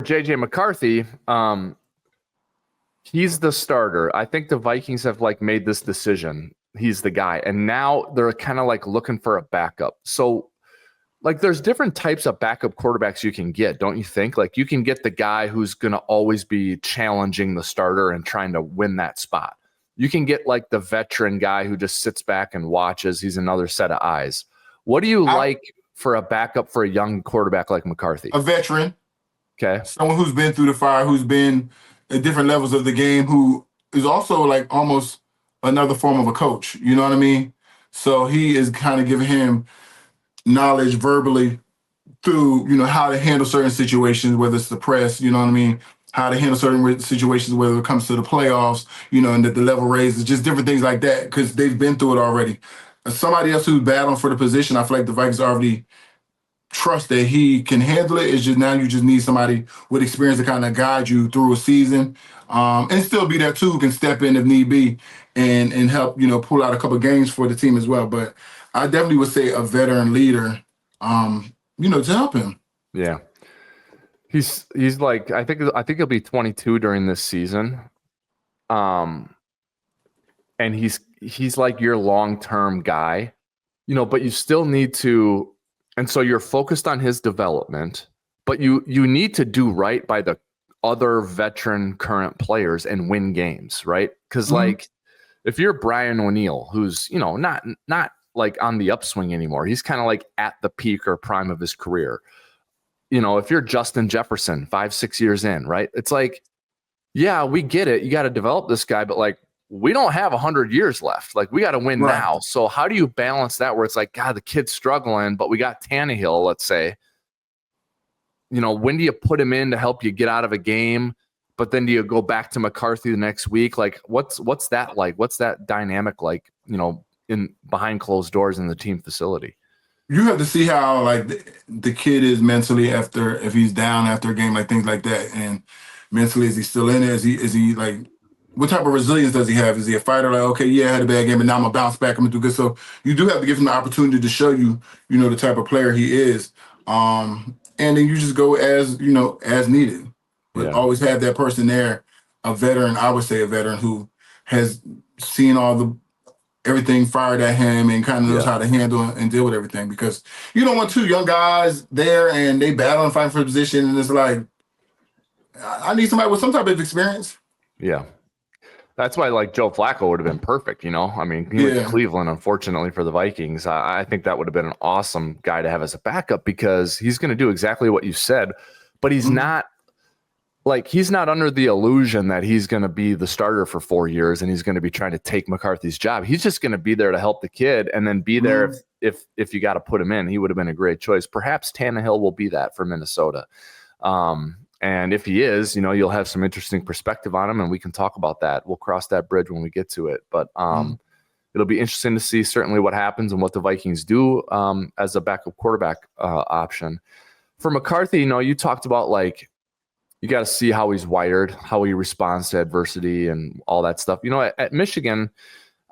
JJ McCarthy, he's the starter. I think the Vikings have made this decision. He's the guy. And now they're kind of looking for a backup. So there's different types of backup quarterbacks you can get, don't you think? You can get the guy who's going to always be challenging the starter and trying to win that spot. You can get the veteran guy who just sits back and watches. He's another set of eyes. What do you like for a backup for a young quarterback like McCarthy? A veteran. Okay. Someone who's been through the fire, who's been at different levels of the game, who is also almost another form of a coach. You know what I mean? So he is kind of giving him knowledge verbally through, how to handle certain situations, whether it's the press, you know what I mean? How to handle certain situations, whether it comes to the playoffs, and that the level raises, just different things like that, because they've been through it already. Somebody else who's battling for the position, I feel like the Vikings already trust that he can handle it. It's just now you just need somebody with experience to kind of guide you through a season, and still be there too, who can step in if need be and help, pull out a couple of games for the team as well. But I definitely would say a veteran leader, to help him. Yeah. He's I think he'll be 22 during this season. And he's your long-term guy, but you still need to, and so you're focused on his development, but you need to do right by the other veteran current players and win games, right? Because if you're Brian O'Neill, who's, not on the upswing anymore, he's kind of at the peak or prime of his career. If you're Justin Jefferson, 5-6 years in, right? It's yeah, we get it. You got to develop this guy, but we don't have 100 years left. We got to win now. So how do you balance that where it's God, the kid's struggling, but we got Tannehill, let's say. When do you put him in to help you get out of a game? But then do you go back to McCarthy the next week? What's that like? What's that dynamic like, in behind closed doors in the team facility? You have to see how the kid is mentally if he's down after a game, things like that. And mentally, is he still in there? Is he what type of resilience does he have? Is he a fighter? Okay, yeah, I had a bad game, but now I'm gonna bounce back. I'm gonna do good. So you do have to give him the opportunity to show you, the type of player he is. And then you just go as needed. But always have that person there, a veteran. I would say a veteran who has seen everything fired at him and kind of knows how to handle and deal with everything, because you don't want two young guys there and they battle and fight for a position, and it's I need somebody with some type of experience. Yeah. That's why Joe Flacco would have been perfect, I mean, he went to Cleveland, unfortunately, for the Vikings. I think that would have been an awesome guy to have as a backup, because he's going to do exactly what you said, but he's not he's not under the illusion that he's going to be the starter for 4 years and he's going to be trying to take McCarthy's job. He's just going to be there to help the kid and then be there if you got to put him in. He would have been a great choice. Perhaps Tannehill will be that for Minnesota. And if he is, you'll have some interesting perspective on him, and we can talk about that. We'll cross that bridge when we get to it. But it'll be interesting to see certainly what happens and what the Vikings do as a backup quarterback option. For McCarthy, you talked about you got to see how he's wired, how he responds to adversity and all that stuff. At Michigan,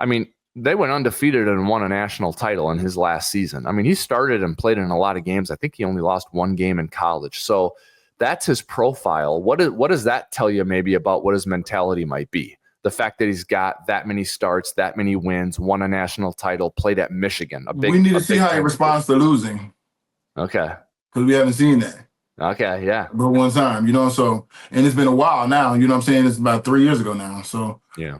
I mean, they went undefeated and won a national title in his last season. I mean, he started and played in a lot of games. I think he only lost one game in college. So that's his profile. What does that tell you maybe about what his mentality might be? The fact that he's got that many starts, that many wins, won a national title, played at Michigan. We need to see how he responds to losing. Okay. Because we haven't seen that. Okay, yeah. But one time, so, and it's been a while now, what I'm saying? It's about 3 years ago now. So, yeah.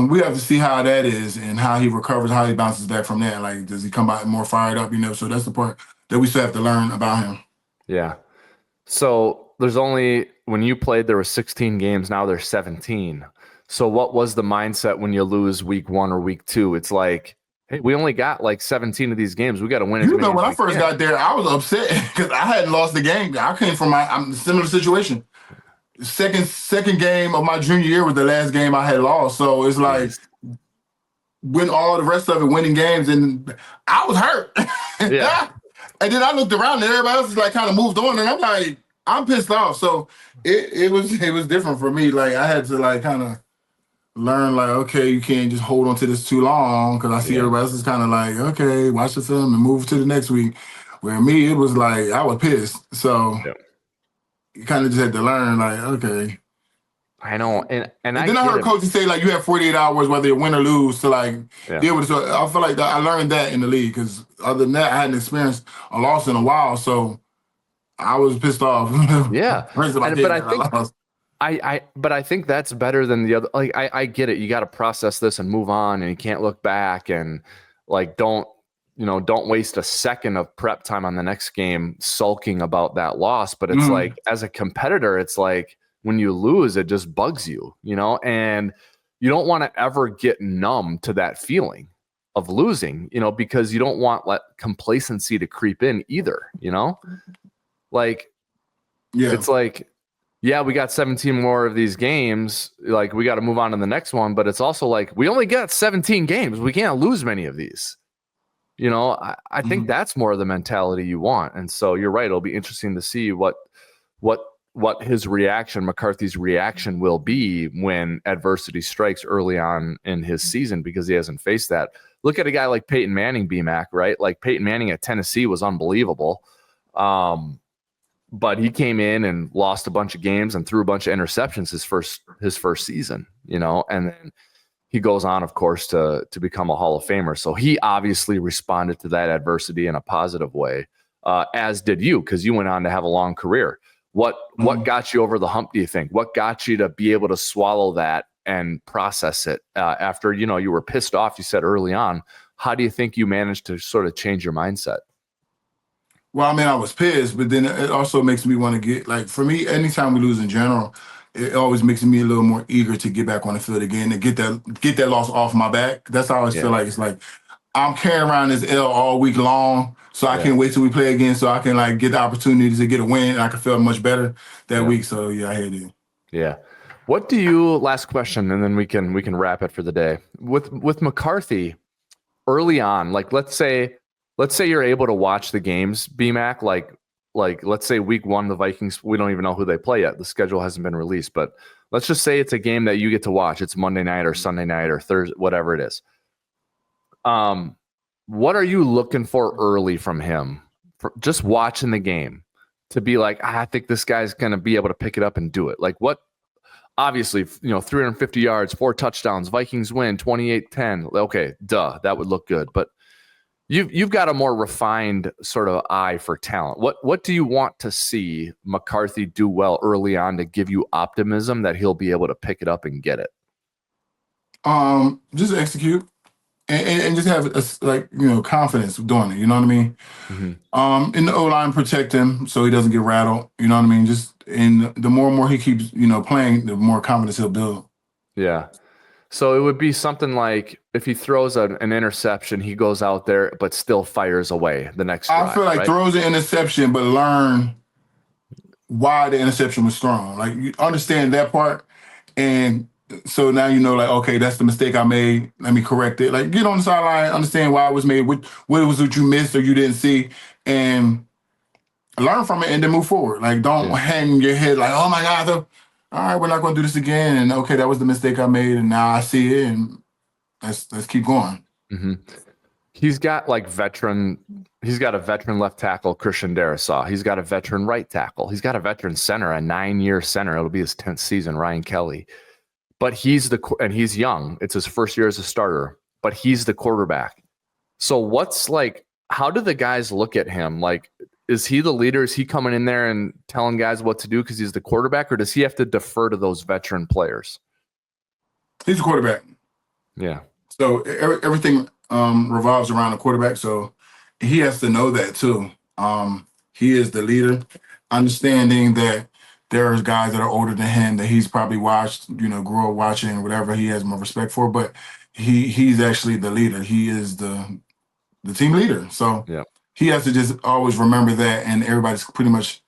We have to see how that is and how he recovers, how he bounces back from that. Does he come out more fired up, So that's the part that we still have to learn about him. Yeah. So when you played, there were 16 games. Now there's 17. So what was the mindset when you lose week 1 or week 2? It's hey, we only got 17 of these games. We got to win. When I first got there, I was upset because I hadn't lost the game. I came from a similar situation. Second game of my junior year was the last game I had lost. So it's when all the rest of it winning games, and I was hurt. Yeah. And then I looked around and everybody else is kind of moved on, and I'm pissed off. So it was different for me. I had to kind of learn okay, you can't just hold on to this too long, because I see everybody else is kind of okay, watch the film and move to the next week. Where me, it was I was pissed. So you kind of just had to learn, like, okay. I know, and And I then I get heard it. coaches say like you have 48 hours whether you win or lose to like Yeah. deal with it. So I feel like that I learned that in the league because other than that I hadn't experienced a loss in a while, so I was pissed off. Yeah. Raised my But kid I that I think lost. but I think that's better than the other. Like, I get it. You got to process this and move on, and you can't look back, and like, don't waste a second of prep time on the next game sulking about that loss. But it's Mm-hmm. like, as a competitor, it's like when you lose, it just bugs you, and you don't want to ever get numb to that feeling of losing, because you don't want complacency to creep in either, like, Yeah. it's like, yeah, we got 17 more of these games. Like, we got to move on to the next one. But it's also like, we only got 17 games. We can't lose many of these. I think that's more of the mentality you want. And so you're right. It'll be interesting to see what his reaction, McCarthy's reaction, will be when adversity strikes early on in his season, because he hasn't faced that. Look at a guy like Peyton Manning, BMAC, right? Like, Peyton Manning at Tennessee was unbelievable. But he came in and lost a bunch of games and threw a bunch of interceptions his first season, and then he goes on, of course, to become a Hall of Famer. So he obviously responded to that adversity in a positive way, as did you, because you went on to have a long career. What got you over the hump, do you think? What got you to be able to swallow that and process it after, you were pissed off, you said early on? How do you think you managed to sort of change your mindset? Well, I mean, I was pissed, but then it also makes me want to get like for me, anytime we lose in general, it always makes me a little more eager to get back on the field again and get that loss off my back. That's how I always feel like it's like I'm carrying around this L all week long, so I can't wait till we play again, so I can like get the opportunity to get a win, and I can feel much better that week. So yeah, I hate it. Yeah. What do you, last question, and then we can wrap it for the day. With McCarthy early on, like let's say you're able to watch the games, BMAC, like let's say week 1, the Vikings, we don't even know who they play yet. The schedule hasn't been released, but let's just say it's a game that you get to watch. It's Monday night or Sunday night or Thursday, whatever it is. What are you looking for early from him, for just watching the game, to be like, I think this guy's going to be able to pick it up and do it? Like, what? Obviously, 350 yards, 4 touchdowns, Vikings win 28-10. Okay, duh, that would look good. But you've got a more refined sort of eye for talent. What do you want to see McCarthy do well early on to give you optimism that he'll be able to pick it up and get it? Just execute. And just have confidence doing it. You know what I mean? Mm-hmm. In the O-line, protect him so he doesn't get rattled. You know what I mean? And the more and more he keeps playing, the more confidence he'll build. Yeah. So it would be something like if he throws an interception, he goes out there but still fires away the next drive. I feel like right? throws an interception, but learn why the interception was thrown. Like, you understand that part, and so now like, okay, that's the mistake I made. Let me correct it. Like, get on the sideline, understand why it was made, what it was that you missed or you didn't see, and learn from it, and then move forward. Like, don't hang your head like, oh my God, all right, we're not going to do this again. And okay, that was the mistake I made, and now I see it, and let's keep going. Mm-hmm. He's got a veteran left tackle, Christian Darrisaw. He's got a veteran right tackle. He's got a veteran center, a 9-year center. It'll be his 10th season, Ryan Kelly. But he's young. It's his first year as a starter, but he's the quarterback. So how do the guys look at him? Like, is he the leader? Is he coming in there and telling guys what to do because he's the quarterback, or does he have to defer to those veteran players? He's a quarterback. Yeah. So everything revolves around the quarterback. So he has to know that too. He is the leader, understanding that there's guys that are older than him that he's probably watched, grew up watching, whatever. He has more respect for, but he's actually the leader. He is the team leader. So he has to just always remember that, and everybody's pretty much,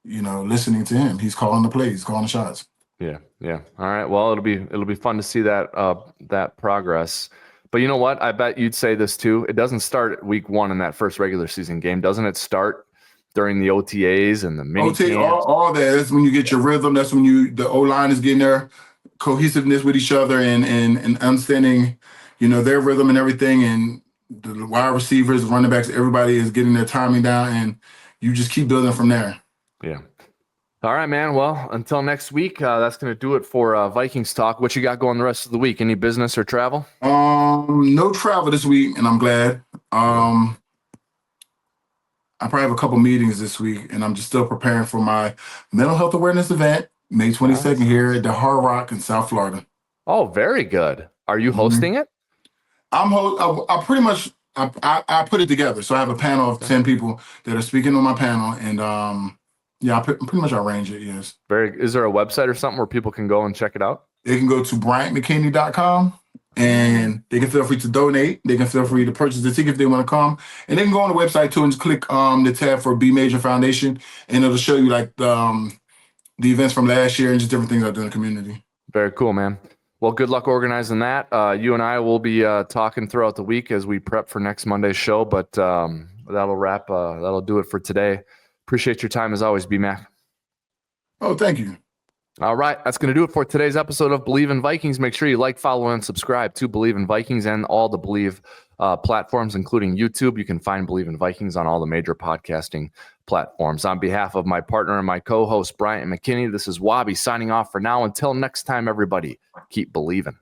listening to him. He's calling the plays, he's calling the shots. Yeah. All right. Well, it'll be fun to see that progress. But you know what? I bet you'd say this too. It doesn't start at week 1 in that first regular season game, doesn't it? Start during the OTAs and the mini camps? All that. That's when you get your rhythm. That's when the O-line is getting their cohesiveness with each other and understanding, their rhythm and everything. And the wide receivers, running backs, everybody is getting their timing down, and you just keep building from there. Yeah. All right, man. Well, until next week, that's going to do it for Vikings talk. What you got going the rest of the week? Any business or travel? No travel this week, and I'm glad. I probably have a couple meetings this week, and I'm just still preparing for my mental health awareness event, May 22nd here at the Hard Rock in South Florida. Oh, very good. Are you hosting it? I pretty much I put it together. So I have a panel of 10 people that are speaking on my panel, and I pretty much arrange it. Yes. Is there a website or something where people can go and check it out? They can go to BryantMcKinnie.com. And they can feel free to donate. They can feel free to purchase the ticket if they want to come. And they can go on the website too and just click the tab for B Major Foundation, and it'll show you like the events from last year and just different things out there in the community. Very cool, man. Well, good luck organizing that. You and I will be talking throughout the week as we prep for next Monday's show, but that'll do it for today. Appreciate your time as always, B-Mac. Oh, thank you. All right, that's going to do it for today's episode of Believe in Vikings. Make sure you like, follow, and subscribe to Believe in Vikings and all the Believe platforms, including YouTube. You can find Believe in Vikings on all the major podcasting platforms. On behalf of my partner and my co-host, Bryant McKinnie, this is Wobby signing off for now. Until next time, everybody, keep believing.